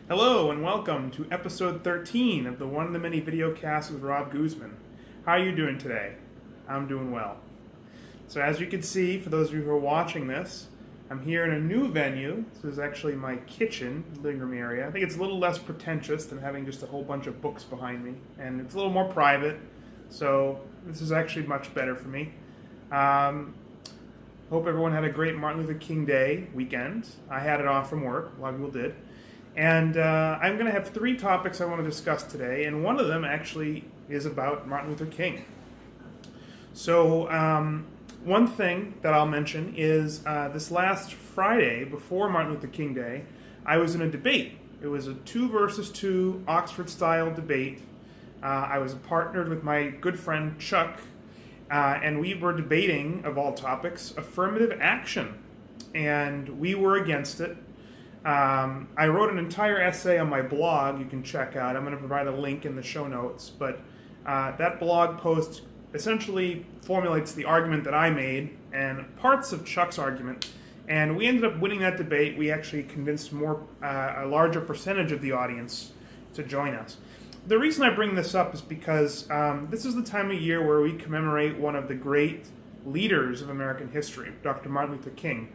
Hello and welcome to episode 13 of the One of the Many video casts with Rob Guzman. How are you doing today? I'm doing well. So as you can see, for those of you who are watching this, I'm here in a new venue. This is actually my kitchen, living room area. I think it's a little less pretentious than having just a whole bunch of books behind me, and it's a little more private, so this is actually much better for me. Hope everyone had a great Martin Luther King Day weekend. I had it off from work, a lot of people did. And I'm going to have three topics I want to discuss today, and one of them actually is about Martin Luther King. So one thing that I'll mention is this last Friday, before Martin Luther King Day, I was in a debate. It was a 2 versus 2 Oxford-style debate. I was partnered with my good friend Chuck, and we were debating, of all topics, affirmative action. And we were against it. I wrote an entire essay on my blog you can check out. I'm going to provide a link in the show notes. But that blog post essentially formulates the argument that I made and parts of Chuck's argument. And we ended up winning that debate. We actually convinced a larger percentage of the audience to join us. The reason I bring this up is because this is the time of year where we commemorate one of the great leaders of American history, Dr. Martin Luther King.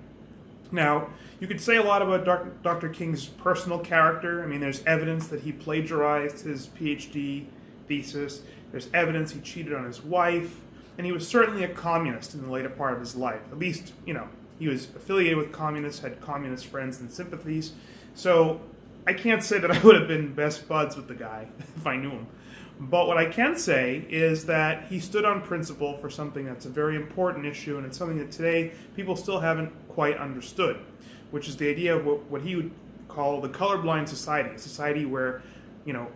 Now, you could say a lot about Dr. King's personal character. I mean, there's evidence that he plagiarized his PhD thesis. There's evidence he cheated on his wife. And he was certainly a communist in the later part of his life. At least, he was affiliated with communists, had communist friends and sympathies. So I can't say that I would have been best buds with the guy if I knew him. But what I can say is that he stood on principle for something that's a very important issue, and it's something that today people still haven't quite understood, which is the idea of what he would call the colorblind society, a society where,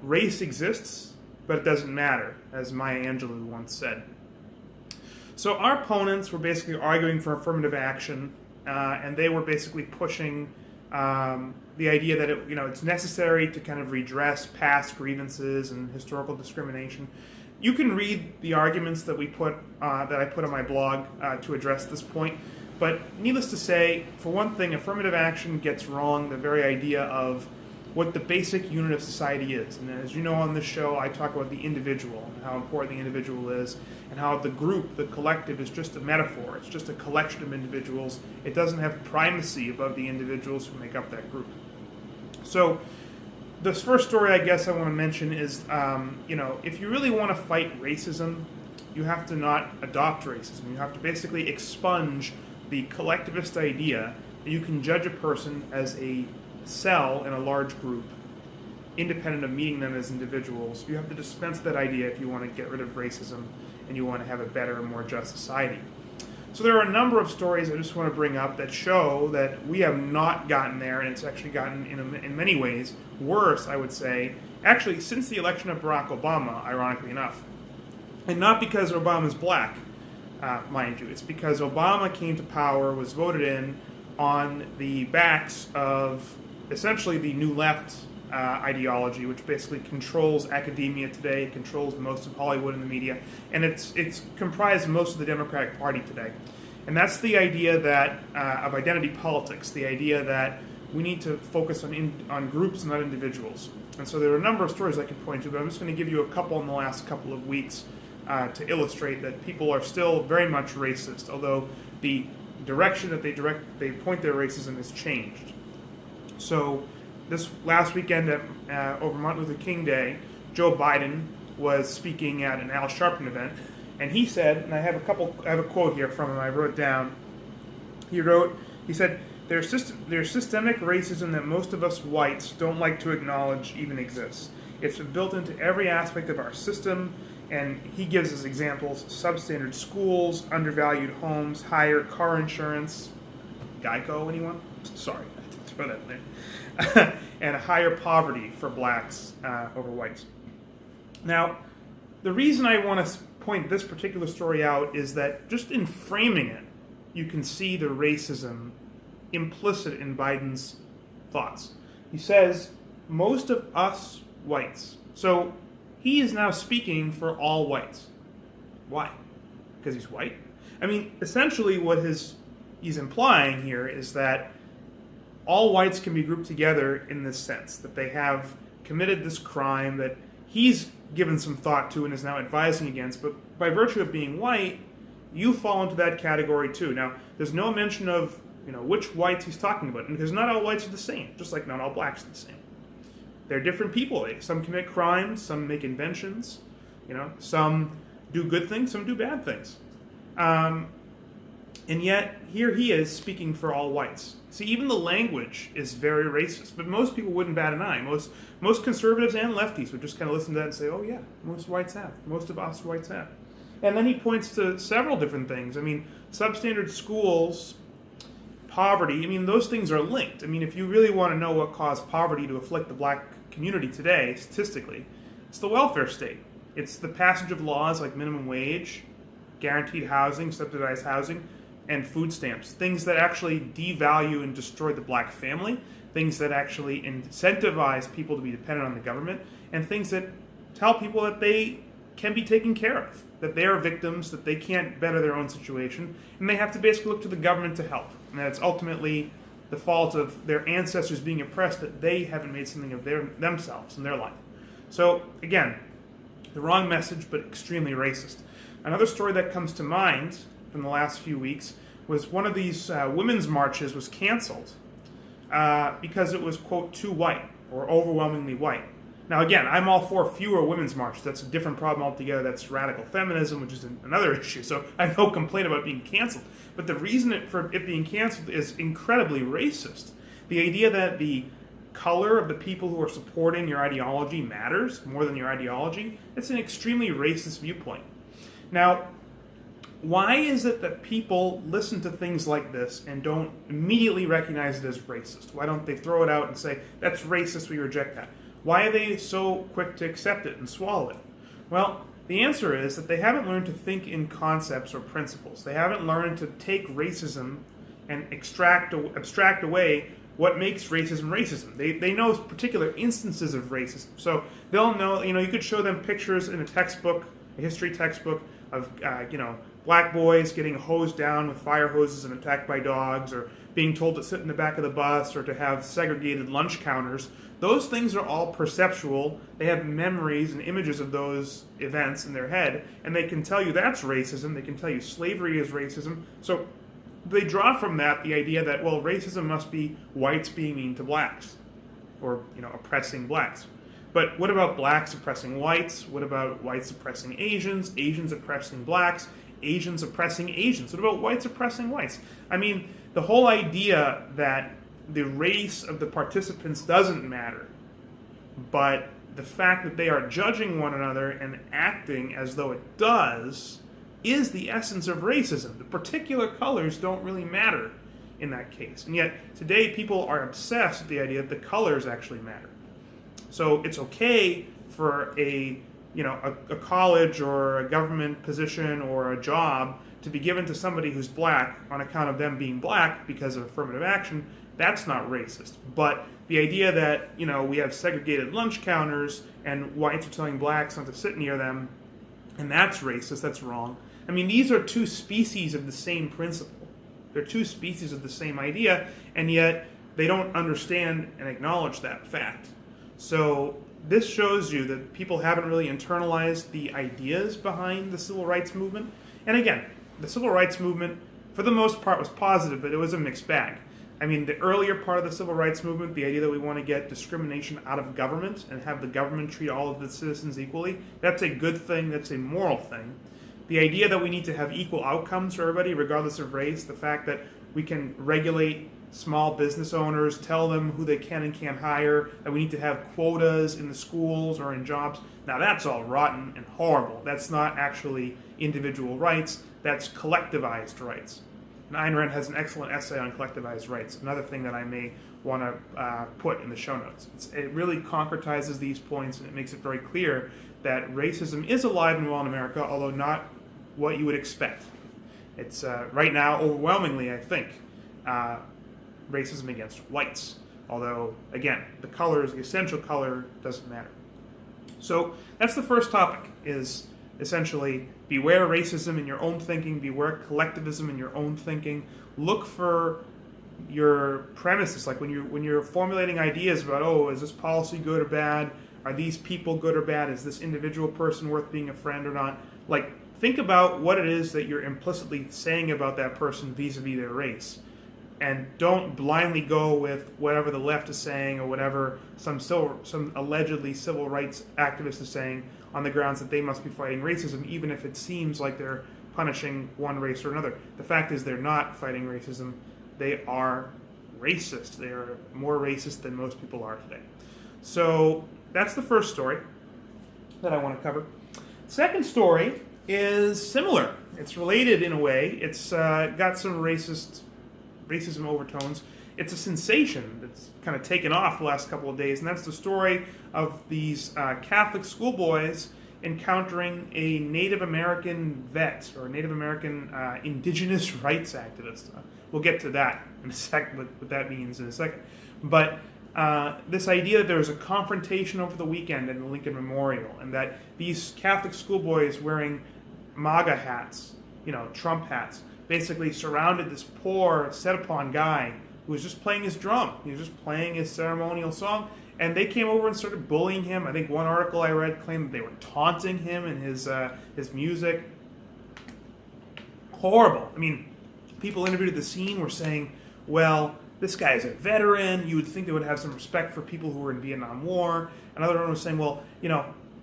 race exists, but it doesn't matter, as Maya Angelou once said. So our opponents were basically arguing for affirmative action, and they were basically pushing the idea that it's necessary to kind of redress past grievances and historical discrimination. You can read the arguments that I put on my blog to address this point. But needless to say, for one thing, affirmative action gets wrong the very idea of what the basic unit of society is. And as you know on this show, I talk about the individual and how important the individual is, and how the group, the collective, is just a metaphor. It's just a collection of individuals. It doesn't have primacy above the individuals who make up that group. So this first story I guess I want to mention is, if you really want to fight racism, you have to not adopt racism. You have to basically expunge the collectivist idea that you can judge a person as a cell in a large group, independent of meeting them as individuals. You have to dispense that idea if you want to get rid of racism and you want to have a better and more just society. So there are a number of stories I just want to bring up that show that we have not gotten there, and it's actually gotten, in many ways, worse, I would say, actually since the election of Barack Obama, ironically enough. And not because Obama's black, mind you. It's because Obama came to power, was voted in on the backs of essentially the New Left ideology, which basically controls academia today, controls most of Hollywood and the media, and it's comprised of most of the Democratic Party today. And that's the idea that of identity politics, the idea that we need to focus on groups, not individuals. And so there are a number of stories I could point to, but I'm just going to give you a couple in the last couple of weeks to illustrate that people are still very much racist, although the direction that they point their racism has changed. So this last weekend over Martin Luther King Day, Joe Biden was speaking at an Al Sharpton event, and he said, and I have a quote here from him, I wrote it down. He said, there's systemic racism that most of us whites don't like to acknowledge even exists. It's built into every aspect of our system. And he gives us examples: substandard schools, undervalued homes, higher car insurance, Geico, anyone? Sorry, I had to throw that in there. And higher poverty for blacks over whites. Now, the reason I want to point this particular story out is that just in framing it, you can see the racism implicit in Biden's thoughts. He says, most of us whites. So he is now speaking for all whites. Why? Because he's white? I mean, essentially what he's implying here is that all whites can be grouped together in this sense, that they have committed this crime that he's given some thought to and is now advising against, but by virtue of being white, you fall into that category too. Now, there's no mention of which whites he's talking about, because not all whites are the same, just like not all blacks are the same. They're different people. Some commit crimes, some make inventions, some do good things, some do bad things. And yet, here he is speaking for all whites. See, even the language is very racist, but most people wouldn't bat an eye. Most conservatives and lefties would just kind of listen to that and say, oh yeah, most whites have. Most of us whites have. And then he points to several different things. I mean, substandard schools, poverty, those things are linked. If you really want to know what caused poverty to afflict the black community today, statistically, it's the welfare state. It's the passage of laws like minimum wage, guaranteed housing, subsidized housing, and food stamps. Things that actually devalue and destroy the black family, things that actually incentivize people to be dependent on the government, and things that tell people that they can be taken care of, that they are victims, that they can't better their own situation, and they have to basically look to the government to help. And that's ultimately the fault of their ancestors being oppressed, that they haven't made something of themselves in their life. So, again, the wrong message, but extremely racist. Another story that comes to mind from the last few weeks was one of these women's marches was canceled because it was, quote, too white or overwhelmingly white. Now, again, I'm all for fewer women's marches. That's a different problem altogether. That's radical feminism, which is another issue. So I have no complaint about being canceled. But the reason for it being canceled is incredibly racist. The idea that the color of the people who are supporting your ideology matters more than your ideology, it's an extremely racist viewpoint. Now, why is it that people listen to things like this and don't immediately recognize it as racist? Why don't they throw it out and say, that's racist, we reject that? Why are they so quick to accept it and swallow it? Well, the answer is that they haven't learned to think in concepts or principles. They haven't learned to take racism and abstract away what makes racism racism. They know particular instances of racism. So they'll know, you could show them pictures in a textbook, a history textbook, of, black boys getting hosed down with fire hoses and attacked by dogs, or being told to sit in the back of the bus, or to have segregated lunch counters. Those things are all perceptual. They have memories and images of those events in their head, and they can tell you that's racism. They can tell you slavery is racism. So they draw from that the idea that, well, racism must be whites being mean to blacks, or, oppressing blacks. But what about blacks oppressing whites? What about whites oppressing Asians? Asians oppressing blacks? Asians oppressing Asians? What about whites oppressing whites? The whole idea that the race of the participants doesn't matter, but the fact that they are judging one another and acting as though it does is the essence of racism. The particular colors don't really matter in that case. And yet, today people are obsessed with the idea that the colors actually matter. So it's okay for a college or a government position or a job to be given to somebody who's black on account of them being black because of affirmative action. That's not racist. But the idea that, we have segregated lunch counters and whites are telling blacks not to sit near them, and that's racist, that's wrong. These are two species of the same principle. They're two species of the same idea, and yet they don't understand and acknowledge that fact. So this shows you that people haven't really internalized the ideas behind the civil rights movement. And again, the civil rights movement, for the most part, was positive, but it was a mixed bag. The earlier part of the civil rights movement, the idea that we want to get discrimination out of government and have the government treat all of the citizens equally, that's a good thing, that's a moral thing. The idea that we need to have equal outcomes for everybody, regardless of race, the fact that we can regulate small business owners, tell them who they can and can't hire, that we need to have quotas in the schools or in jobs. Now that's all rotten and horrible. That's not actually individual rights, that's collectivized rights. And Ayn Rand has an excellent essay on collectivized rights, another thing that I may want to put in the show notes. It really concretizes these points, and it makes it very clear that racism is alive and well in America, although not what you would expect. It's right now, overwhelmingly, I think, racism against whites. Although, again, the colors, the essential color, doesn't matter. So that's the first topic, is essentially beware racism in your own thinking, beware collectivism in your own thinking. Look for your premises, like when you're formulating ideas about, oh, is this policy good or bad? Are these people good or bad? Is this individual person worth being a friend or not? Like, think about what it is that you're implicitly saying about that person vis-a-vis their race. And don't blindly go with whatever the left is saying or whatever some allegedly civil rights activist is saying on the grounds that they must be fighting racism, even if it seems like they're punishing one race or another. The fact is they're not fighting racism. They are racist. They are more racist than most people are today. So that's the first story that I want to cover. Second story is similar. It's related in a way. It's got some racism overtones. It's a sensation that's kind of taken off the last couple of days, and that's the story of these Catholic schoolboys encountering a Native American vet or Native American indigenous rights activist. We'll get to that in a second, what that means in a second. But this idea that there was a confrontation over the weekend in the Lincoln Memorial, and that these Catholic schoolboys wearing MAGA hats, Trump hats, basically surrounded this poor, set-upon guy who was just playing his drum. He was just playing his ceremonial song, and they came over and started bullying him. I think one article I read claimed that they were taunting him and his music. Horrible. I mean, people interviewed at the scene were saying, well, this guy is a veteran. You would think they would have some respect for people who were in Vietnam War. Another one was saying, well,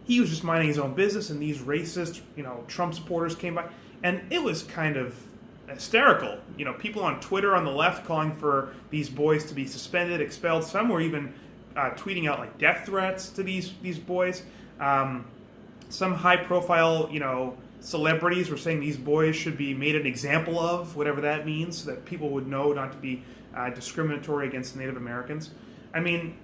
he was just minding his own business, and these racist, Trump supporters came by. And it was kind of hysterical. People on Twitter on the left calling for these boys to be suspended, expelled. Some were even tweeting out like death threats to these boys. Some high-profile, celebrities were saying these boys should be made an example of, whatever that means, so that people would know not to be discriminatory against Native Americans. I mean,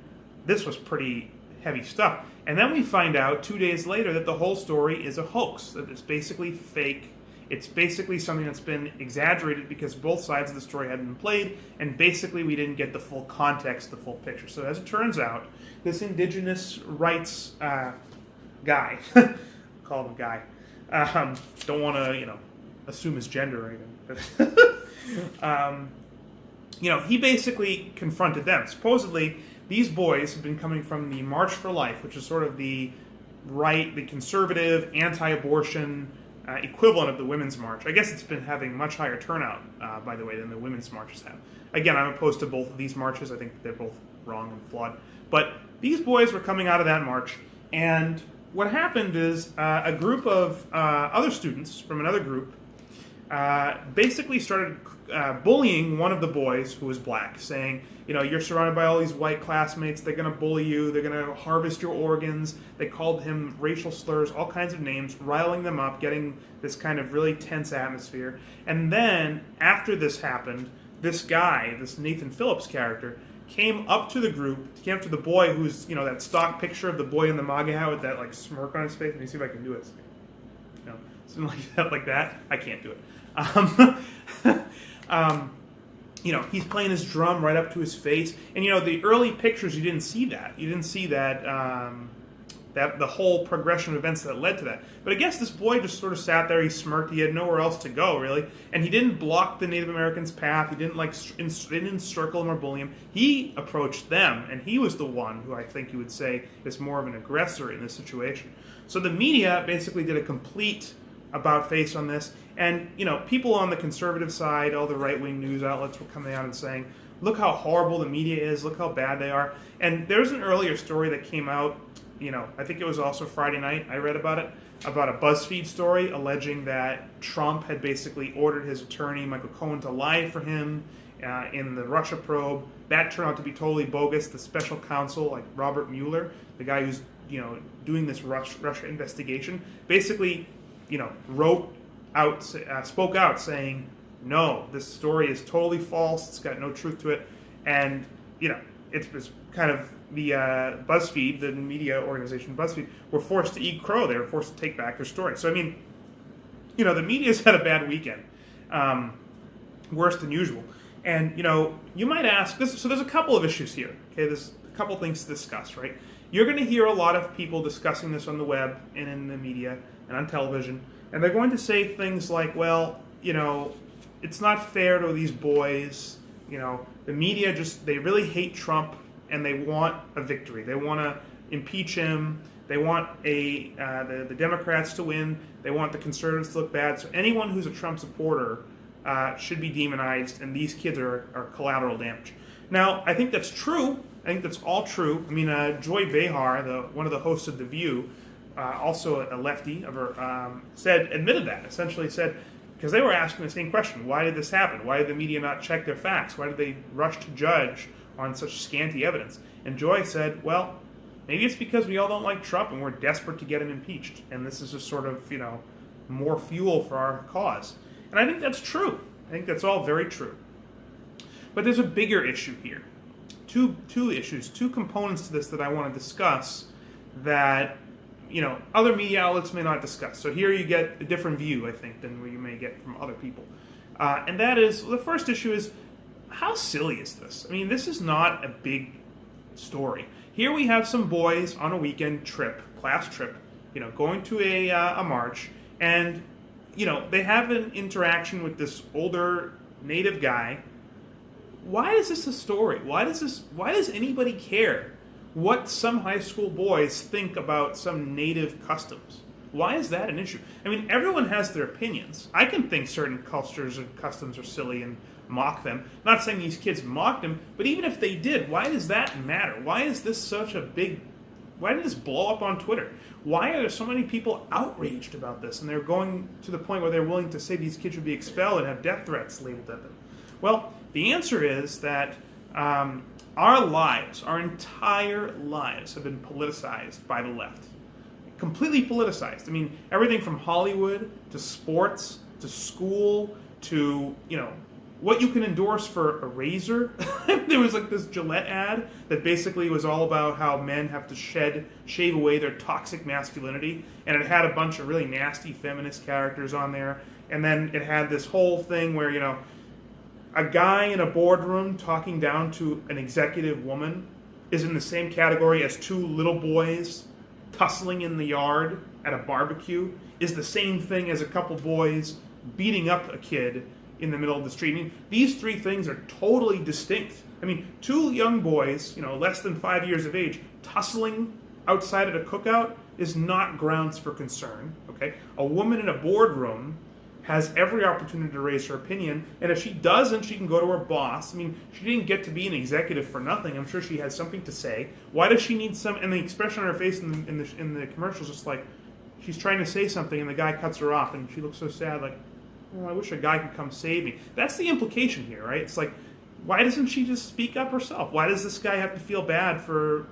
this was pretty heavy stuff. And then we find out 2 days later that the whole story is a hoax, that it's basically fake. It's basically something that's been exaggerated because both sides of the story hadn't been played, and basically we didn't get the full context, the full picture. So as it turns out, this indigenous rights guy, call him a guy, don't want to, assume his gender or anything. He basically confronted them. Supposedly, these boys have been coming from the March for Life, which is sort of the conservative, anti-abortion equivalent of the Women's March. I guess it's been having much higher turnout, by the way, than the women's marches have. Again, I'm opposed to both of these marches. I think they're both wrong and flawed. But these boys were coming out of that march, and what happened is a group of other students from another group basically started bullying one of the boys who was black, saying, you're surrounded by all these white classmates, they're going to bully you, they're going to harvest your organs. They called him racial slurs, all kinds of names, riling them up, getting this kind of really tense atmosphere. And then, after this happened, this guy, this Nathan Phillips character, came up to the group, came up to the boy who's, that stock picture of the boy in the MAGA hat with that smirk on his face. Let me see if I can do it. Something like that. I can't do it. He's playing his drum right up to his face, and the early pictures you didn't see that. You didn't see that that the whole progression of events that led to that. But I guess this boy just sort of sat there. He smirked. He had nowhere else to go really, and he didn't block the Native Americans' path. He didn't didn't encircle them or bully him. He approached them, and he was the one who I think you would say is more of an aggressor in this situation. So the media basically did a complete about-face on this. And, people on the conservative side, all the right-wing news outlets were coming out and saying, look how horrible the media is, look how bad they are. And there's an earlier story that came out, I think it was also Friday night, I read about it, about a BuzzFeed story alleging that Trump had basically ordered his attorney, Michael Cohen, to lie for him in the Russia probe. That turned out to be totally bogus. The special counsel, like Robert Mueller, the guy who's, doing this Russia investigation, basically, spoke out saying, no, this story is totally false, it's got no truth to it, and, it's kind of the BuzzFeed, the media organization BuzzFeed, were forced to eat crow. They were forced to take back their story. So, I mean, the media's had a bad weekend, worse than usual. And, you might ask, so there's a couple of issues here, okay? There's a couple things to discuss, right? You're going to hear a lot of people discussing this on the web and in the media and on television, and they're going to say things like, well, it's not fair to these boys the media they really hate Trump and they want a victory. They want to impeach him. They want the Democrats to win. They want the conservatives to look bad. So anyone who's a Trump supporter should be demonized, and these kids are collateral damage. Now, I think that's true. I think that's all true. I mean, Joy Behar, one of the hosts of The View, also a lefty, admitted that. Essentially said, because they were asking the same question, why did this happen? Why did the media not check their facts? Why did they rush to judge on such scanty evidence? And Joy said, well, maybe it's because we all don't like Trump and we're desperate to get him impeached. And this is just sort of, more fuel for our cause. And I think that's true. I think that's all very true. But there's a bigger issue here. Two issues, two components to this that I want to discuss that, other media outlets may not discuss. So here you get a different view, I think, than what you may get from other people. And that is, the first issue is, how silly is this? I mean, this is not a big story. Here we have some boys on a weekend trip, class trip, going to a march, and, they have an interaction with this older native guy. Why is this a story? Why does anybody care what some high school boys think about some native customs? Why is that an issue? I mean, everyone has their opinions. I can think certain cultures and customs are silly and mock them. I'm not saying these kids mocked them, but even if they did, why does that matter? Why is this such a big... Why did this blow up on Twitter? Why are there so many people outraged about this? And they're going to the point where they're willing to say these kids should be expelled and have death threats labeled at them. Well, the answer is that our lives, our entire lives, have been politicized by the left. Completely politicized. I mean, everything from Hollywood to sports to school to, what you can endorse for a razor. There was like this Gillette ad that basically was all about how men have to shave away their toxic masculinity. And it had a bunch of really nasty feminist characters on there. And then it had this whole thing where, a guy in a boardroom talking down to an executive woman is in the same category as two little boys tussling in the yard at a barbecue, is the same thing as a couple boys beating up a kid in the middle of the street. I mean, these three things are totally distinct. I mean, two young boys, less than 5 years of age, tussling outside at a cookout is not grounds for concern, okay? A woman in a boardroom has every opportunity to raise her opinion, and if she doesn't, she can go to her boss. I mean, she didn't get to be an executive for nothing. I'm sure she had something to say. Why does she need some? And the expression on her face in the commercial is just like she's trying to say something, and the guy cuts her off, and she looks so sad, like, oh, I wish a guy could come save me. That's the implication here, right? It's like, why doesn't she just speak up herself? Why does this guy have to feel bad for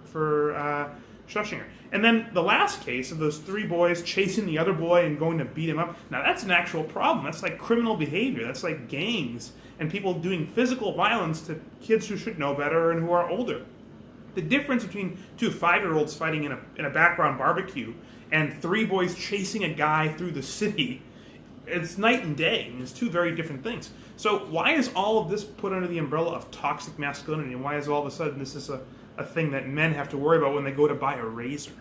shushing her? And then the last case of those three boys chasing the other boy and going to beat him up, now that's an actual problem. That's like criminal behavior. That's like gangs and people doing physical violence to kids who should know better and who are older. The difference between two 5-year-olds fighting in a background barbecue and three boys chasing a guy through the city, it's night and day. I mean, it's two very different things. So why is all of this put under the umbrella of toxic masculinity? And why is all of a sudden this is a thing that men have to worry about when they go to buy a razor?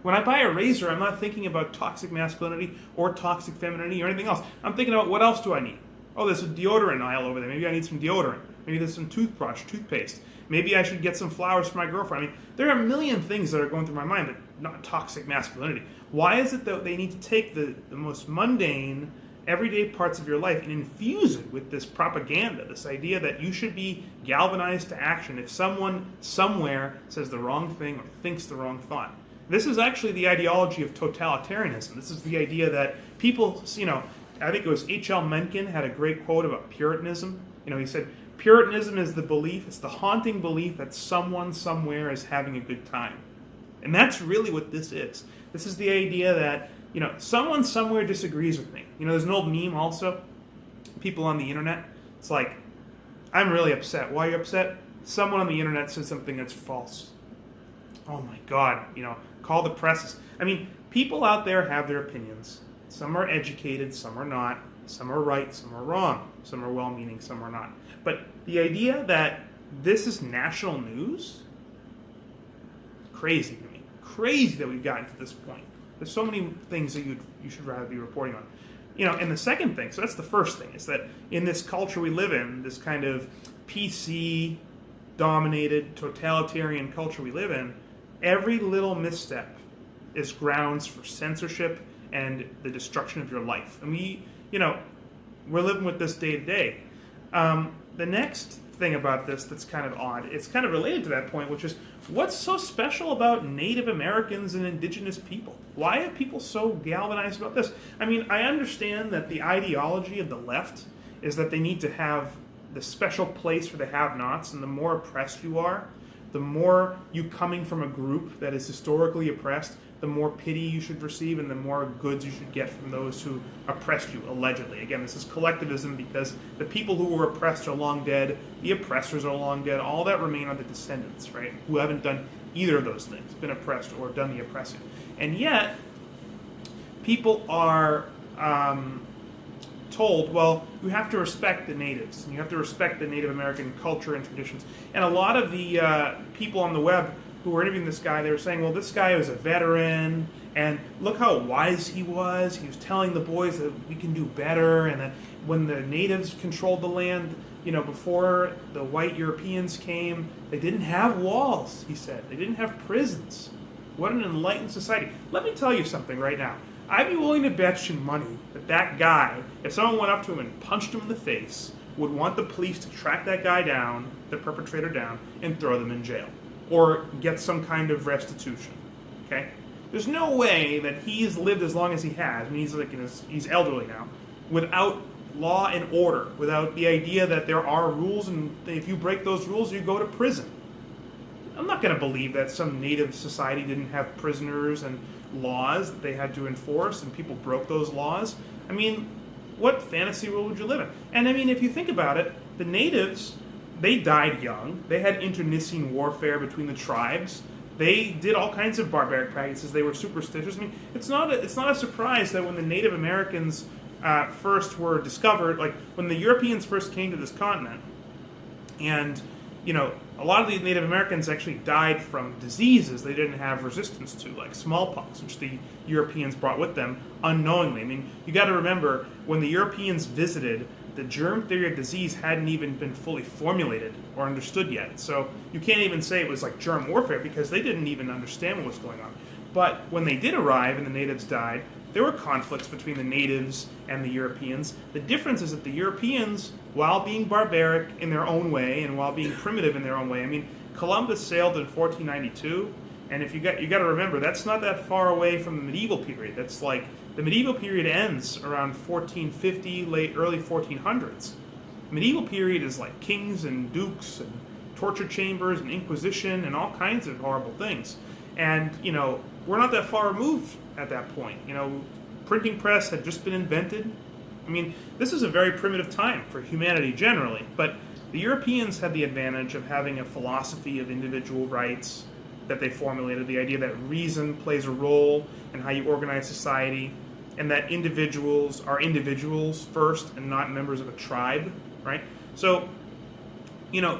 When I buy a razor, I'm not thinking about toxic masculinity or toxic femininity or anything else. I'm thinking about, what else do I need? Oh, there's a deodorant aisle over there. Maybe I need some deodorant. Maybe there's some toothpaste. Maybe I should get some flowers for my girlfriend. I mean, there are a million things that are going through my mind, but not toxic masculinity. Why is it that they need to take the most mundane, everyday parts of your life and infuse it with this propaganda, this idea that you should be galvanized to action if someone somewhere says the wrong thing or thinks the wrong thought? This is actually the ideology of totalitarianism. This is the idea that people, I think it was H.L. Mencken had a great quote about Puritanism. He said, Puritanism is the belief, it's the haunting belief that someone somewhere is having a good time. And that's really what this is. This is the idea that, someone somewhere disagrees with me. There's an old meme also, people on the internet. It's like, I'm really upset. Why are you upset? Someone on the internet said something that's false. Oh my God, call the presses. I mean, people out there have their opinions. Some are educated, some are not. Some are right, some are wrong. Some are well-meaning, some are not. But the idea that this is national news, crazy to me. Crazy that we've gotten to this point. There's so many things that you should rather be reporting on. And the second thing, so that's the first thing, is that in this culture we live in, this kind of PC dominated totalitarian culture we live in, every little misstep is grounds for censorship and the destruction of your life. And we're living with this day to day. The next thing about this that's kind of odd, it's kind of related to that point, which is what's so special about Native Americans and indigenous people? Why are people so galvanized about this? I mean, I understand that the ideology of the left is that they need to have the special place for the have-nots, and the more oppressed you are, the more you coming from a group that is historically oppressed, the more pity you should receive and the more goods you should get from those who oppressed you, allegedly. Again, this is collectivism because the people who were oppressed are long dead, the oppressors are long dead, all that remain are the descendants, right, who haven't done either of those things, been oppressed or done the oppressing. And yet, people are told, well, you have to respect the natives, and you have to respect the Native American culture and traditions. And a lot of the people on the web who were interviewing this guy, they were saying, well, this guy was a veteran, and look how wise he was. He was telling the boys that we can do better, and that when the natives controlled the land, before the white Europeans came, they didn't have walls, he said. They didn't have prisons. What an enlightened society. Let me tell you something right now. I'd be willing to bet you money that guy, if someone went up to him and punched him in the face, would want the police to track that guy down, the perpetrator down, and throw them in jail. Or get some kind of restitution. Okay? There's no way that he's lived as long as he has, I mean, he's elderly now, without law and order, without the idea that there are rules, and if you break those rules, you go to prison. I'm not going to believe that some native society didn't have prisoners and laws that they had to enforce, and people broke those laws. I mean, what fantasy world would you live in? And I mean, if you think about it, the natives, they died young. They had internecine warfare between the tribes. They did all kinds of barbaric practices. They were superstitious. I mean, it's not a surprise that when the Native Americans first were discovered, like when the Europeans first came to this continent, and a lot of the Native Americans actually died from diseases they didn't have resistance to, like smallpox, which the Europeans brought with them unknowingly. I mean, you got to remember, when the Europeans visited, the germ theory of disease hadn't even been fully formulated or understood yet. So you can't even say it was like germ warfare because they didn't even understand what was going on. But when they did arrive and the natives died, there were conflicts between the natives and the Europeans. The difference is that the Europeans, while being barbaric in their own way and while being primitive in their own way, I mean, Columbus sailed in 1492, and if you got to remember, that's not that far away from the medieval period. That's like the medieval period ends around 1450, early 1400s. The medieval period is like kings and dukes and torture chambers and inquisition and all kinds of horrible things. And we're not that far removed at that point. Printing press had just been invented. I mean, this is a very primitive time for humanity generally, but the Europeans had the advantage of having a philosophy of individual rights that they formulated, the idea that reason plays a role in how you organize society, and that individuals are individuals first and not members of a tribe, right? So,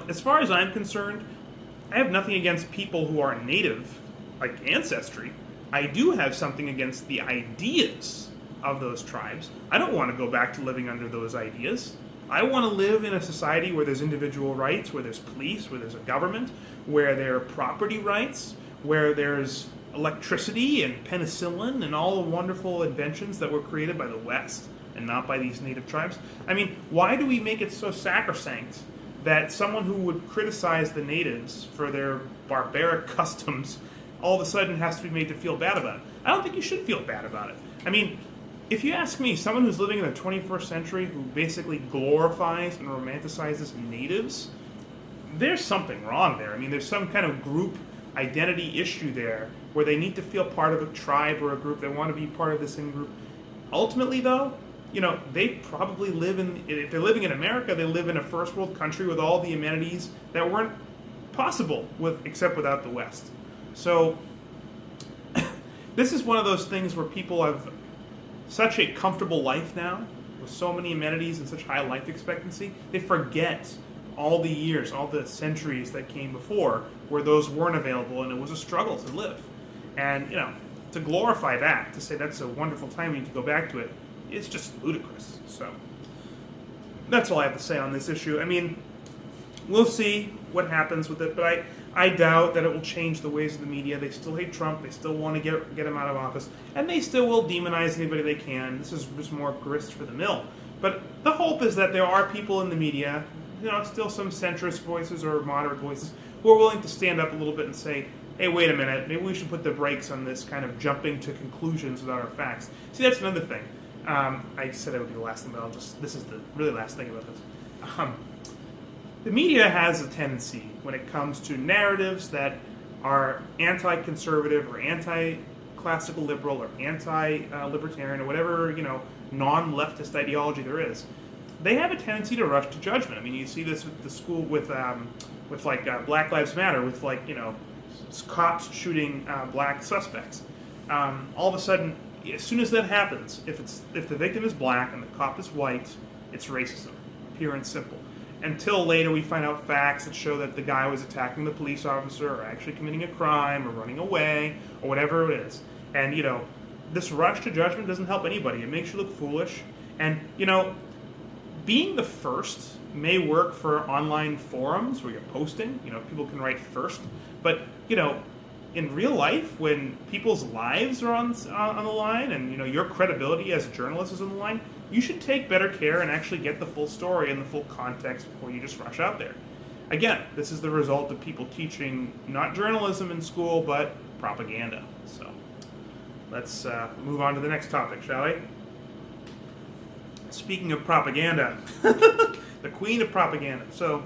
as far as I'm concerned, I have nothing against people who are native, like ancestry. I do have something against the ideas of those tribes. I don't want to go back to living under those ideas. I want to live in a society where there's individual rights, where there's police, where there's a government, where there are property rights, where there's electricity and penicillin and all the wonderful inventions that were created by the West and not by these native tribes. I mean, why do we make it so sacrosanct that someone who would criticize the natives for their barbaric customs all of a sudden has to be made to feel bad about it? I don't think you should feel bad about it. I mean, if you ask me, someone who's living in the 21st century who basically glorifies and romanticizes natives, there's something wrong there. I mean, there's some kind of group identity issue there where they need to feel part of a tribe or a group. They want to be part of this in-group. Ultimately, though, they probably if they're living in America, they live in a first world country with all the amenities that weren't possible except without the West. So this is one of those things where people have such a comfortable life now, with so many amenities and such high life expectancy, they forget all the years, all the centuries that came before where those weren't available and it was a struggle to live. And, to glorify that, to say that's a wonderful time, we need to go back to it, it's just ludicrous. So that's all I have to say on this issue. I mean, we'll see what happens with it, but I doubt that it will change the ways of the media. They still hate Trump. They still want to get him out of office, and they still will demonize anybody they can. This is just more grist for the mill. But the hope is that there are people in the media, still some centrist voices or moderate voices, who are willing to stand up a little bit and say, hey, wait a minute, maybe we should put the brakes on this kind of jumping to conclusions without our facts. See, that's another thing. I said it would be the last thing, but this is the really last thing about this. The media has a tendency when it comes to narratives that are anti-conservative or anti-classical liberal or anti-libertarian or whatever, non-leftist ideology there is. They have a tendency to rush to judgment. I mean, you see this with the school with Black Lives Matter, with cops shooting black suspects. All of a sudden, as soon as that happens, if the victim is black and the cop is white, it's racism, pure and simple. Until later we find out facts that show that the guy was attacking the police officer or actually committing a crime or running away or whatever it is. And, this rush to judgment doesn't help anybody. It makes you look foolish. And, being the first may work for online forums where you're posting. People can write first. But, in real life, when people's lives are on the line and, your credibility as a journalist is on the line, you should take better care and actually get the full story and the full context before you just rush out there. Again, this is the result of people teaching not journalism in school, but propaganda. So let's move on to the next topic, shall we? Speaking of propaganda, the queen of propaganda. So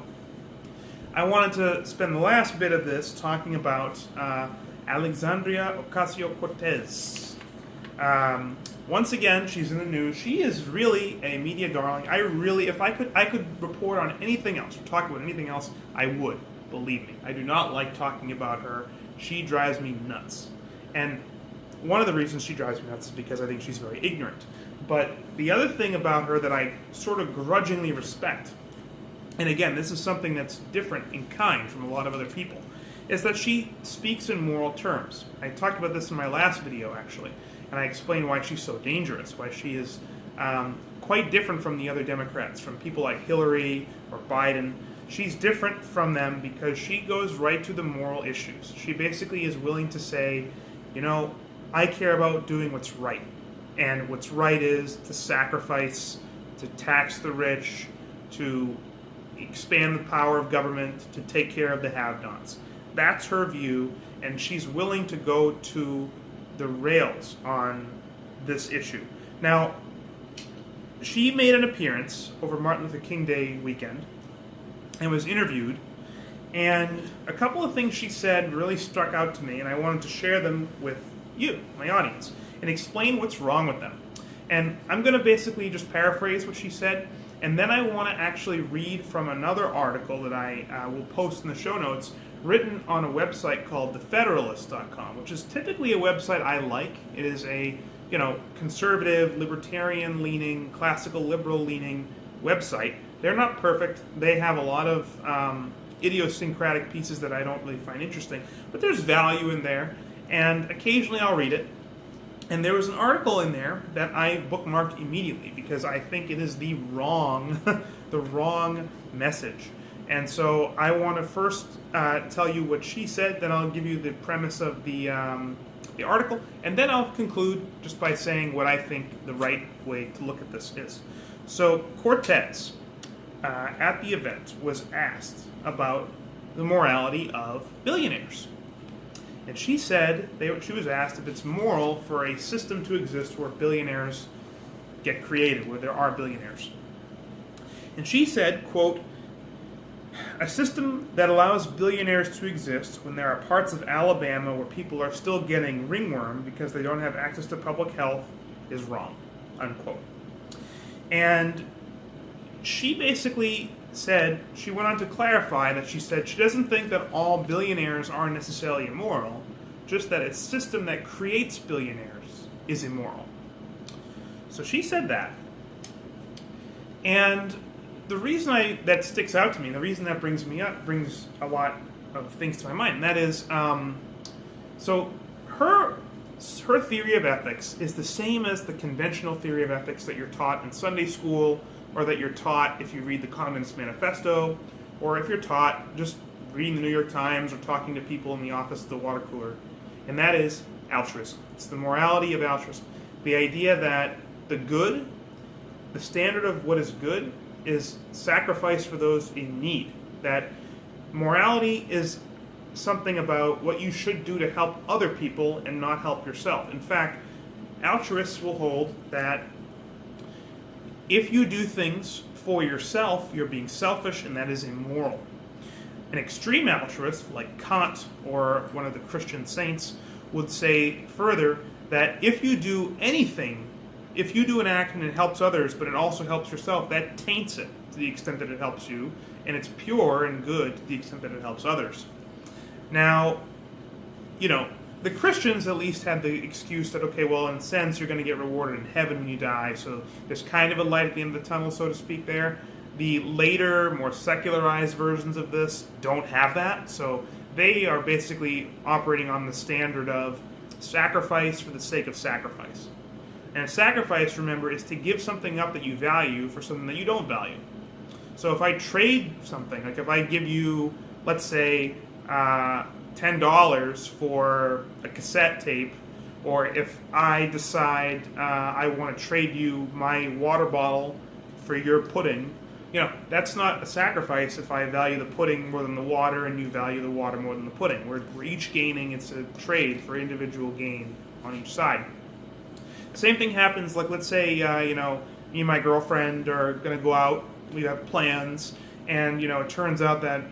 I wanted to spend the last bit of this talking about Alexandria Ocasio-Cortez. Once again, she's in the news. She is really a media darling. If I could report on anything else or talk about anything else, I would. Believe me, I do not like talking about her. She drives me nuts. And one of the reasons she drives me nuts is because I think she's very ignorant. But the other thing about her that I sort of grudgingly respect, and again, this is something that's different in kind from a lot of other people, is that she speaks in moral terms. I talked about this in my last video, actually, and I explained why she's so dangerous, why she is quite different from the other Democrats, from people like Hillary or Biden. She's different from them because she goes right to the moral issues. She basically is willing to say, I care about doing what's right. And what's right is to sacrifice, to tax the rich, to expand the power of government, to take care of the have-nots. That's her view, and she's willing to go to the rails on this issue. Now, she made an appearance over Martin Luther King Day weekend and was interviewed, and a couple of things she said really struck out to me, and I wanted to share them with you, my audience, and explain what's wrong with them. And I'm going to basically just paraphrase what she said, and then I want to actually read from another article that I will post in the show notes, written on a website called thefederalist.com, which is typically a website I like. It is a conservative, libertarian-leaning, classical liberal-leaning website. They're not perfect. They have a lot of idiosyncratic pieces that I don't really find interesting, but there's value in there, and occasionally I'll read it. And there was an article in there that I bookmarked immediately because I think it is the wrong message. And so I want to first tell you what she said, then I'll give you the premise of the article, and then I'll conclude just by saying what I think the right way to look at this is. So Cortez, at the event, was asked about the morality of billionaires. And she said, she was asked if it's moral for a system to exist where billionaires get created, where there are billionaires. And she said, quote, "A system that allows billionaires to exist when there are parts of Alabama where people are still getting ringworm because they don't have access to public health is wrong," unquote. And she basically said, she went on to clarify that she said she doesn't think that all billionaires are necessarily immoral, just that a system that creates billionaires is immoral. So she said that. And the reason that sticks out to me, the reason that brings a lot of things to my mind, and that is, so her theory of ethics is the same as the conventional theory of ethics that you're taught in Sunday school, or that you're taught if you read the Communist Manifesto, or if you're taught, just reading the New York Times or talking to people in the office of the water cooler. And that is altruism. It's the morality of altruism. The idea that the good, the standard of what is good, is sacrifice for those in need. That morality is something about what you should do to help other people and not help yourself. In fact, altruists will hold that if you do things for yourself, you're being selfish, and that is immoral. An extreme altruist, like Kant or one of the Christian saints, would say further that if you do anything, if you do an act and it helps others, but it also helps yourself, that taints it to the extent that it helps you, and it's pure and good to the extent that it helps others. Now, the Christians at least had the excuse that, okay, well, in a sense, you're going to get rewarded in heaven when you die, so there's kind of a light at the end of the tunnel, so to speak, there. The later, more secularized versions of this don't have that, so they are basically operating on the standard of sacrifice for the sake of sacrifice. And a sacrifice, remember, is to give something up that you value for something that you don't value. So if I trade something, like if I give you, let's say, $10 for a cassette tape, or if I decide I want to trade you my water bottle for your pudding, that's not a sacrifice if I value the pudding more than the water and you value the water more than the pudding. We're each gaining. It's a trade for individual gain on each side. Same thing happens, like let's say, me and my girlfriend are going to go out, we have plans, and, it turns out that,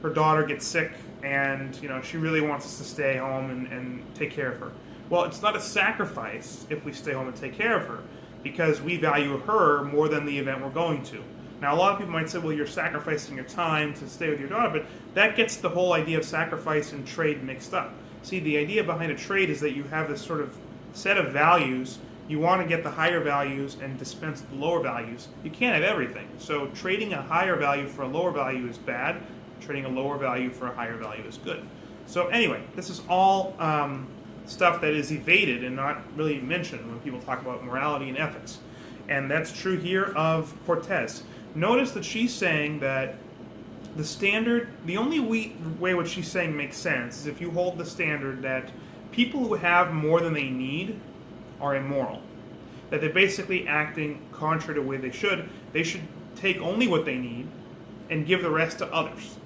her daughter gets sick and, she really wants us to stay home and take care of her. Well, it's not a sacrifice if we stay home and take care of her, because we value her more than the event we're going to. Now, a lot of people might say, well, you're sacrificing your time to stay with your daughter, but that gets the whole idea of sacrifice and trade mixed up. See, the idea behind a trade is that you have this sort of set of values. You want to get the higher values and dispense the lower values. You can't have everything. So trading a higher value for a lower value is bad. Trading a lower value for a higher value is good. So anyway, this is all stuff that is evaded and not really mentioned when people talk about morality and ethics. And that's true here of Cortez. Notice that she's saying that the standard, the only way what she's saying makes sense is if you hold the standard that people who have more than they need are immoral. That they're basically acting contrary to the way they should. They should take only what they need and give the rest to others.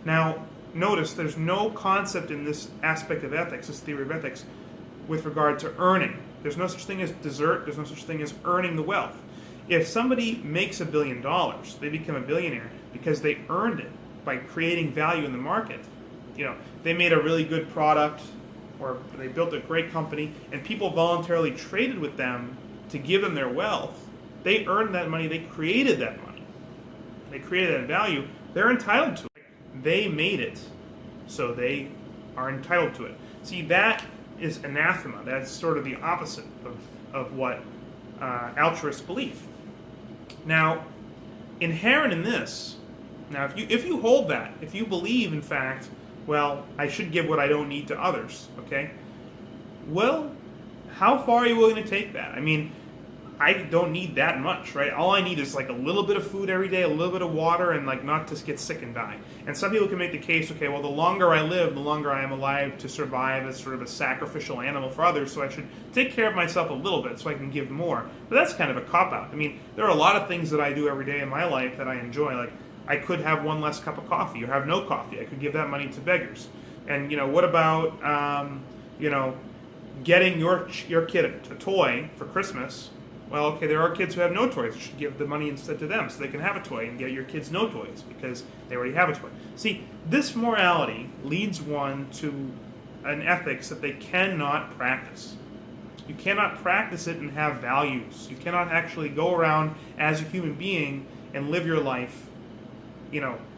Now, notice there's no concept in this aspect of ethics, this theory of ethics, with regard to earning. There's no such thing as desert. There's no such thing as earning the wealth. If somebody makes $1 billion, they become a billionaire because they earned it by creating value in the market. They made a really good product, or they built a great company, and people voluntarily traded with them to give them their wealth. They earned that money. They created that money. They created that value. They're entitled to it. They made it, so they are entitled to it. See, that is anathema. That's sort of the opposite of what altruists believe. Now, inherent in this, if you hold that, if you believe, in fact, well, I should give what I don't need to others, okay? Well, how far are you willing to take that? I mean, I don't need that much, right? All I need is like a little bit of food every day, a little bit of water, and like not to get sick and die. And some people can make the case, okay, well, the longer I live, the longer I am alive to survive as sort of a sacrificial animal for others, so I should take care of myself a little bit so I can give more. But that's kind of a cop-out. I mean, there are a lot of things that I do every day in my life that I enjoy. Like, I could have one less cup of coffee or have no coffee. I could give that money to beggars. And, what about, getting your kid a toy for Christmas? Well, okay, there are kids who have no toys. You should give the money instead to them so they can have a toy and get your kids no toys because they already have a toy. See, this morality leads one to an ethics that they cannot practice. You cannot practice it and have values. You cannot actually go around as a human being and live your life,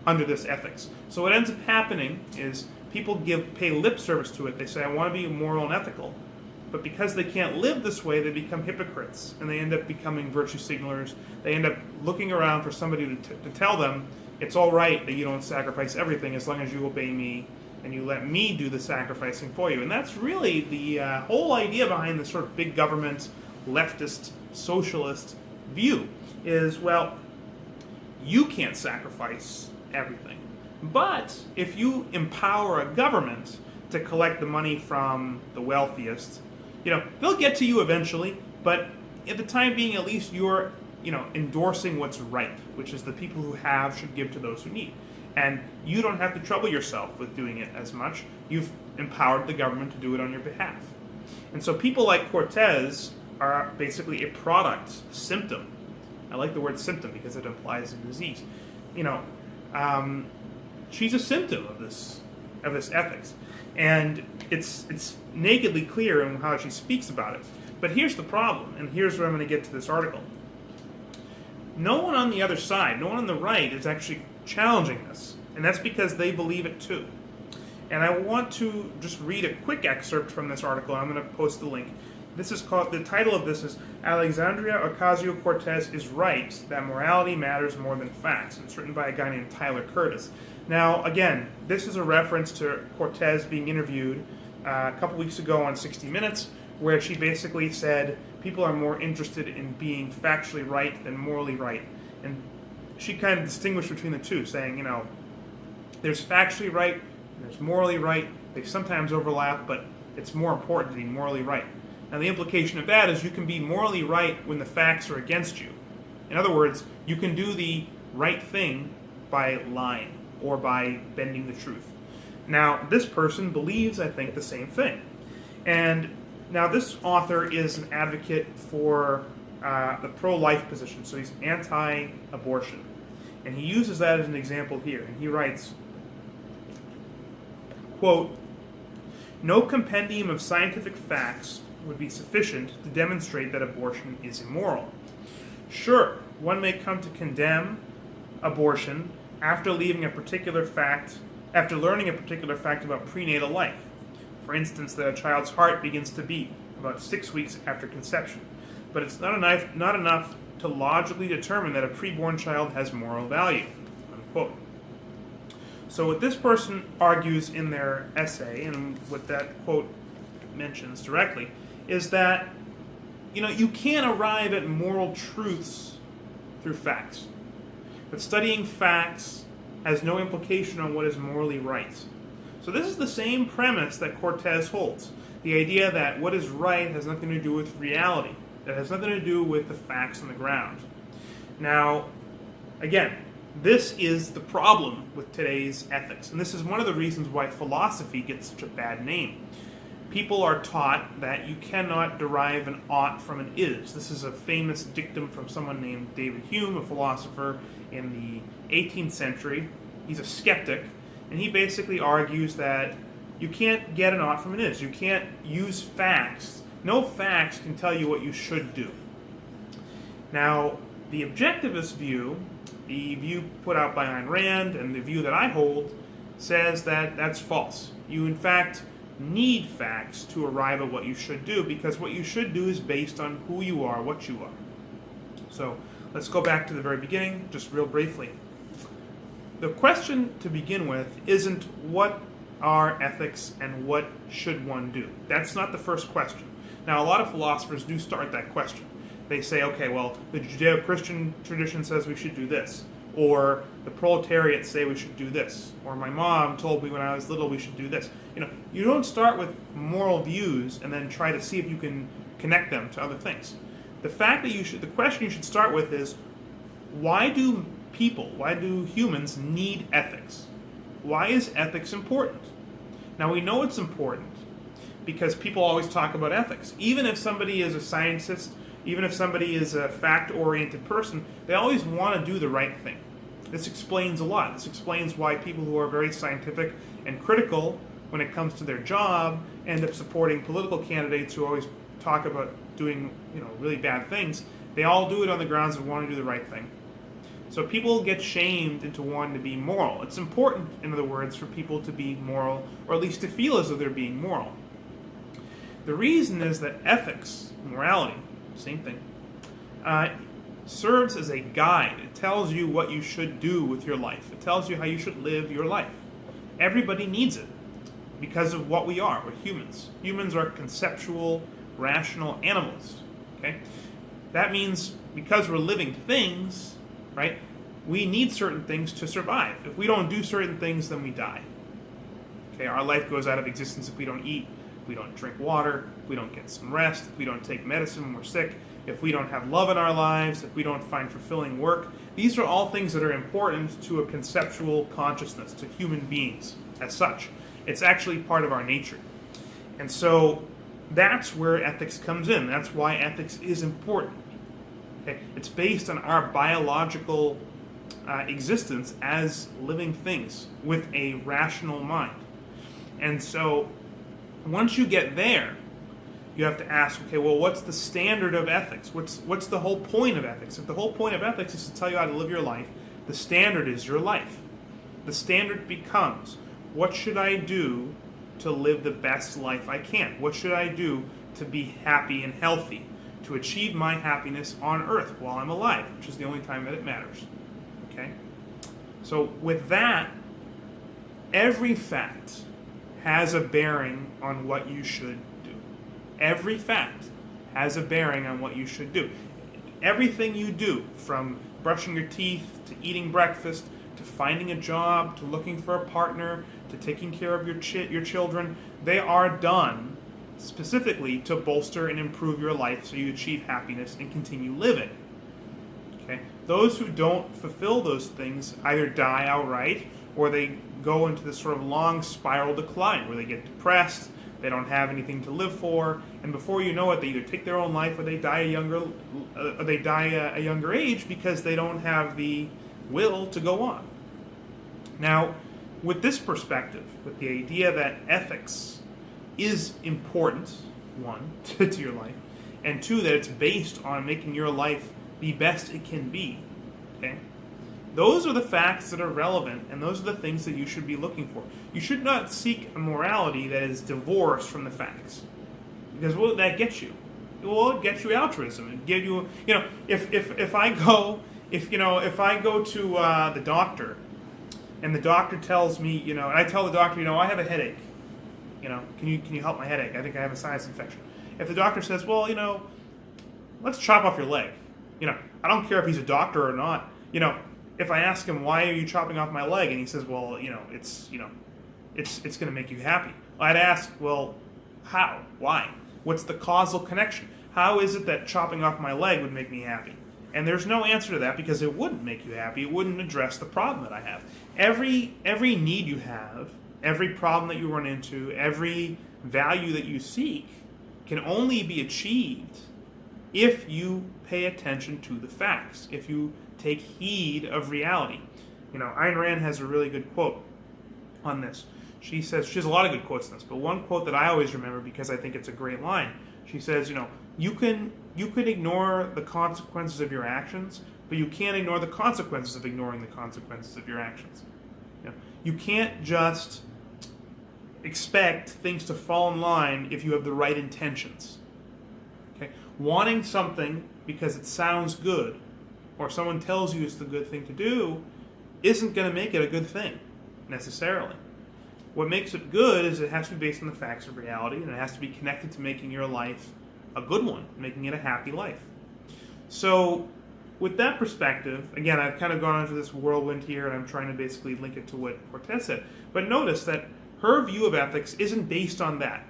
under this ethics. So what ends up happening is people pay lip service to it. They say, I want to be moral and ethical. But because they can't live this way, they become hypocrites, and they end up becoming virtue signalers. They end up looking around for somebody to tell them it's all right that you don't sacrifice everything as long as you obey me and you let me do the sacrificing for you. And that's really the whole idea behind this sort of big government, leftist, socialist view is, well, you can't sacrifice everything. But if you empower a government to collect the money from the wealthiest, they'll get to you eventually, but at the time being, at least you're, endorsing what's right, which is the people who have should give to those who need. And you don't have to trouble yourself with doing it as much. You've empowered the government to do it on your behalf. And so people like Cortez are basically a product, a symptom. I like the word symptom because it implies a disease. She's a symptom of this ethics. And it's nakedly clear in how she speaks about it. But here's the problem, and here's where I'm going to get to this article. No one on the other side, no one on the right is actually challenging this. And that's because they believe it too. And I want to just read a quick excerpt from this article. I'm going to post the link. The title of this is Alexandria Ocasio-Cortez is right that morality matters more than facts. And it's written by a guy named Tyler Curtis. Now, again, this is a reference to Cortez being interviewed a couple weeks ago on 60 Minutes, where she basically said people are more interested in being factually right than morally right. And she kind of distinguished between the two, saying, there's factually right, and there's morally right. They sometimes overlap, but it's more important to be morally right. Now, the implication of that is you can be morally right when the facts are against you. In other words, you can do the right thing by lying or by bending the truth. Now, this person believes, I think, the same thing. And now this author is an advocate for the pro-life position, so he's anti-abortion. And he uses that as an example here. And he writes, quote, "No compendium of scientific facts would be sufficient to demonstrate that abortion is immoral. Sure, one may come to condemn abortion after learning a particular fact about prenatal life. For instance, that a child's heart begins to beat about 6 weeks after conception. But it's not enough to logically determine that a preborn child has moral value." Unquote. So what this person argues in their essay, and what that quote mentions directly, is that you can't arrive at moral truths through facts. That studying facts has no implication on what is morally right. So this is the same premise that Cortez holds. The idea that what is right has nothing to do with reality. That has nothing to do with the facts on the ground. Now, again, this is the problem with today's ethics. And this is one of the reasons why philosophy gets such a bad name. People are taught that you cannot derive an ought from an is. This is a famous dictum from someone named David Hume, a philosopher in the 18th century. He's a skeptic, and he basically argues that you can't get an ought from an is. You can't use facts. No facts can tell you what you should do. Now, the objectivist view, the view put out by Ayn Rand, and the view that I hold, says that that's false. You, in fact, need facts to arrive at what you should do, because what you should do is based on who you are, what you are. So let's go back to the very beginning, just real briefly. The question to begin with isn't what are ethics and what should one do. That's not the first question. Now, a lot of philosophers do start that question. They say, okay, well, the Judeo-Christian tradition says we should do this, or the proletariat say we should do this, or my mom told me when I was little we should do this. You don't start with moral views and then try to see if you can connect them to other things. The question you should start with is, why do humans need ethics? Why is ethics important? Now, we know it's important because people always talk about ethics. Even if somebody is a scientist, even if somebody is a fact-oriented person, they always want to do the right thing. This explains a lot. This explains why people who are very scientific and critical when it comes to their job end up supporting political candidates who always talk about doing really bad things. They all do it on the grounds of wanting to do the right thing. So people get shamed into wanting to be moral. It's important, in other words, for people to be moral, or at least to feel as though they're being moral. The reason is that ethics, morality, same thing, serves as a guide. It tells you what you should do with your life. It tells you how you should live your life. Everybody needs it because of what we are. We're humans. Humans are conceptual, rational animals. Okay? That means because we're living things, right, we need certain things to survive. If we don't do certain things, then we die. Okay, our life goes out of existence if we don't eat, if we don't drink water, if we don't get some rest, if we don't take medicine when we're sick, if we don't have love in our lives, if we don't find fulfilling work. These are all things that are important to a conceptual consciousness, to human beings as such. It's actually part of our nature. And so that's where ethics comes in. That's why ethics is important. Okay? It's based on our biological existence as living things with a rational mind. And so once you get there, you have to ask, okay, well, what's the standard of ethics? What's the whole point of ethics? If the whole point of ethics is to tell you how to live your life, the standard is your life. The standard becomes, what should I do to live the best life I can? What should I do to be happy and healthy, to achieve my happiness on earth while I'm alive, which is the only time that it matters. Okay? So with that, every fact has a bearing on what you should do. Every fact has a bearing on what you should do. Everything you do, from brushing your teeth, to eating breakfast, to finding a job, to looking for a partner, to taking care of your children, they are done specifically to bolster and improve your life so you achieve happiness and continue living. Okay? Those who don't fulfill those things either die outright or they go into this sort of long spiral decline where they get depressed, they don't have anything to live for, and before you know it, they either take their own life or they die a younger age because they don't have the will to go on. Now, with this perspective, with the idea that ethics is important, one, to your life, and two, that it's based on making your life the best it can be, okay? Those are the facts that are relevant, and those are the things that you should be looking for. You should not seek a morality that is divorced from the facts, because what would that get you? Well, it gets you altruism. It get you, if I go to the doctor, and the doctor tells me, and I tell the doctor, I have a headache. Can you help my headache? I think I have a sinus infection. If the doctor says, well, let's chop off your leg. I don't care if he's a doctor or not. If I ask him, why are you chopping off my leg? And he says, well, it's going to make you happy. I'd ask, well, how? Why? What's the causal connection? How is it that chopping off my leg would make me happy? And there's no answer to that because it wouldn't make you happy. It wouldn't address the problem that I have. Every need you have, every problem that you run into, every value that you seek can only be achieved if you pay attention to the facts, if you take heed of reality. Ayn Rand has a really good quote on this. She says, she has a lot of good quotes on this, but one quote that I always remember because I think it's a great line. She says, you can ignore the consequences of your actions, but you can't ignore the consequences of ignoring the consequences of your actions. You can't just expect things to fall in line if you have the right intentions. Okay? Wanting something because it sounds good, or someone tells you it's the good thing to do, isn't going to make it a good thing, necessarily. What makes it good is it has to be based on the facts of reality, and it has to be connected to making your life a good one, making it a happy life. So, with that perspective, again, I've kind of gone into this whirlwind here, and I'm trying to basically link it to what Cortez said. But notice that her view of ethics isn't based on that.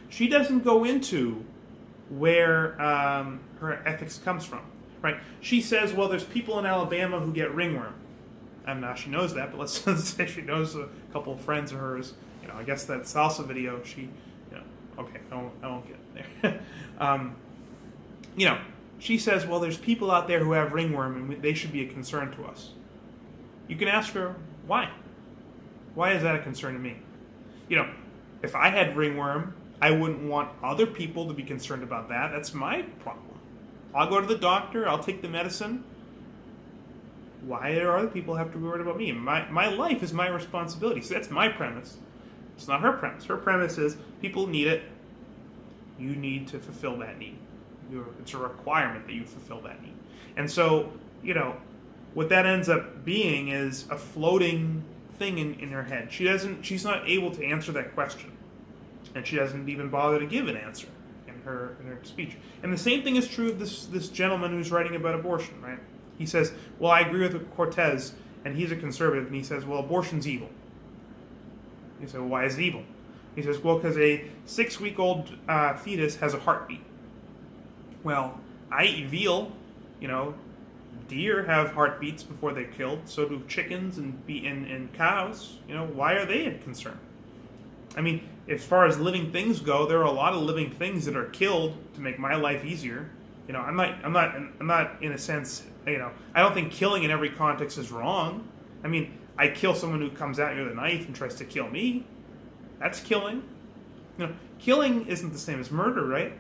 She doesn't go into where her ethics comes from, right? She says, well, there's people in Alabama who get ringworm. I'm not, she knows that, but let's say she knows a couple of friends of hers. I guess that salsa video, okay, I won't get there. She says, well, there's people out there who have ringworm, and they should be a concern to us. You can ask her, why? Why is that a concern to me? If I had ringworm, I wouldn't want other people to be concerned about that. That's my problem. I'll go to the doctor, I'll take the medicine. Why do other people have to be worried about me? My life is my responsibility. So that's my premise. It's not her premise. Her premise is people need it. You need to fulfill that need. It's a requirement that you fulfill that need. And so, what that ends up being is a floating thing in her head. She's not able to answer that question. And she doesn't even bother to give an answer in her speech. And the same thing is true of this gentleman who's writing about abortion, right? He says, well, I agree with Cortez, and he's a conservative, and he says, well, abortion's evil. You say, well, why is it evil? He says, well, because a 6-week-old fetus has a heartbeat. Well, I eat veal, deer have heartbeats before they're killed, so do chickens and cows. Why are they a concern? I mean, as far as living things go, there are a lot of living things that are killed to make my life easier. I'm not in a sense, I don't think killing in every context is wrong. I mean, I kill someone who comes at me with a knife and tries to kill me. That's killing. Killing isn't the same as murder, right?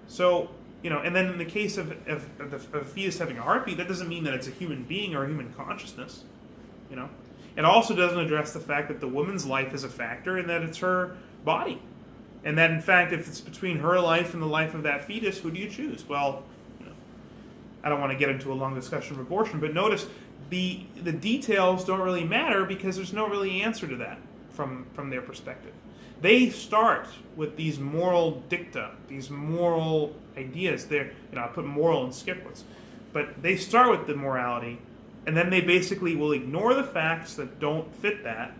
So, and then in the case of a fetus having a heartbeat, that doesn't mean that it's a human being or a human consciousness. It also doesn't address the fact that the woman's life is a factor and that it's her body. And that, in fact, if it's between her life and the life of that fetus, who do you choose? Well, I don't want to get into a long discussion of abortion, but notice the details don't really matter because there's no really answer to that from their perspective. They start with these moral dicta, these moral ideas. I put moral in skip quotes, but they start with the morality, and then they basically will ignore the facts that don't fit that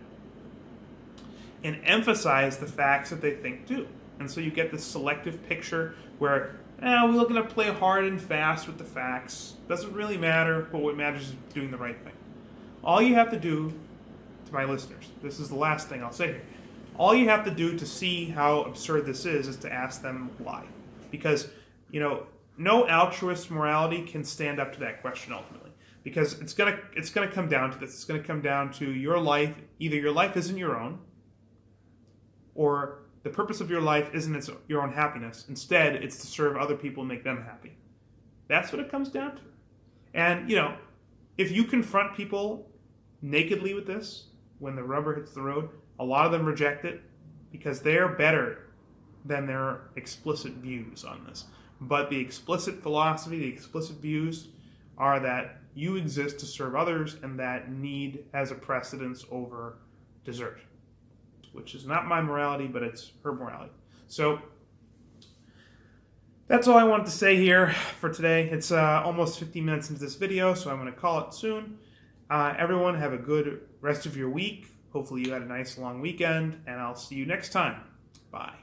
and emphasize the facts that they think do. And so you get this selective picture where we're looking to play hard and fast with the facts. Doesn't really matter, but what matters is doing the right thing. All you have to do, to my listeners, this is the last thing I'll say here, all you have to do to see how absurd this is to ask them why. Because, no altruist morality can stand up to that question ultimately. Because it's gonna come down to this. It's gonna come down to your life. Either your life isn't your own, or the purpose of your life isn't your own happiness. Instead, it's to serve other people and make them happy. That's what it comes down to. And, if you confront people nakedly with this, when the rubber hits the road, a lot of them reject it because they're better than their explicit views on this. But the explicit philosophy, the explicit views are that you exist to serve others and that need has a precedence over desert, which is not my morality, but it's her morality. So that's all I wanted to say here for today. It's almost 15 minutes into this video, so I'm going to call it soon. Everyone have a good rest of your week. Hopefully you had a nice long weekend, and I'll see you next time. Bye.